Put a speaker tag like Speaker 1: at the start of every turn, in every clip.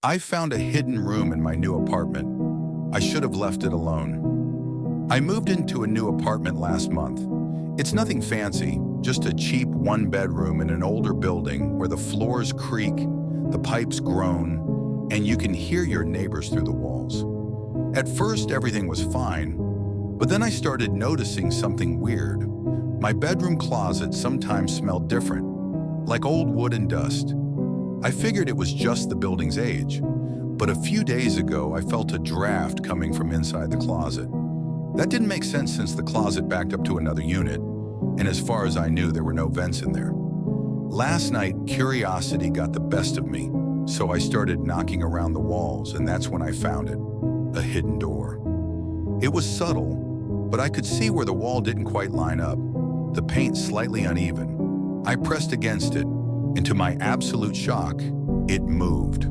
Speaker 1: I found a hidden room in my new apartment. I should have left it alone. I moved into a new apartment last month. It's nothing fancy, just a cheap one-bedroom in an older building where the floors creak, the pipes groan, and you can hear your neighbors through the walls. At first, everything was fine, but then I started noticing something weird. My bedroom closet sometimes smelled different, like old wood and dust. I figured it was just the building's age, but a few days ago I felt a draft coming from inside the closet. That didn't make sense since the closet backed up to another unit, and as far as I knew, there were no vents in there. Last night, curiosity got the best of me, so I started knocking around the walls, and that's when I found it, a hidden door. It was subtle, but I could see where the wall didn't quite line up, the paint slightly uneven. I pressed against it, and to my absolute shock, it moved.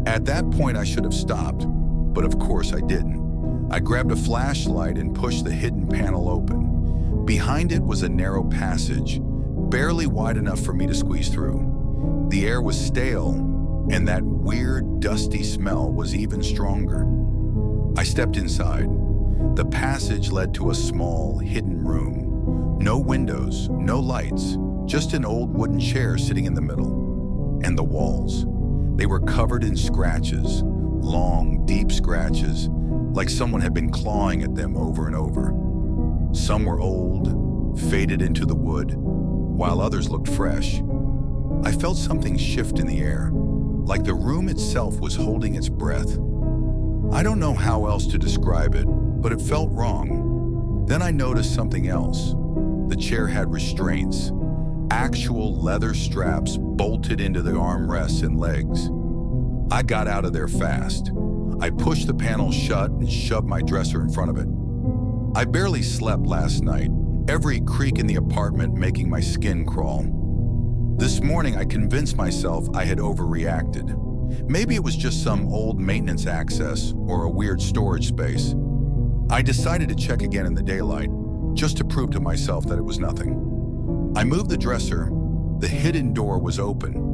Speaker 1: At that point, I should have stopped, but of course I didn't. I grabbed a flashlight and pushed the hidden panel open. Behind it was a narrow passage, barely wide enough for me to squeeze through. The air was stale, and that weird, dusty smell was even stronger. I stepped inside. The passage led to a small, hidden room. No windows, no lights, just an old wooden chair sitting in the middle. And the walls. They were covered in scratches, long, deep scratches, like someone had been clawing at them over and over. Some were old, faded into the wood, while others looked fresh. I felt something shift in the air, like the room itself was holding its breath. I don't know how else to describe it, but it felt wrong. Then I noticed something else. The chair had restraints. Actual leather straps bolted into the armrests and legs. I got out of there fast. I pushed the panel shut and shoved my dresser in front of it. I barely slept last night, every creak in the apartment making my skin crawl. This morning I convinced myself I had overreacted. Maybe it was just some old maintenance access or a weird storage space. I decided to check again in the daylight, just to prove to myself that it was nothing. I moved the dresser. The hidden door was open,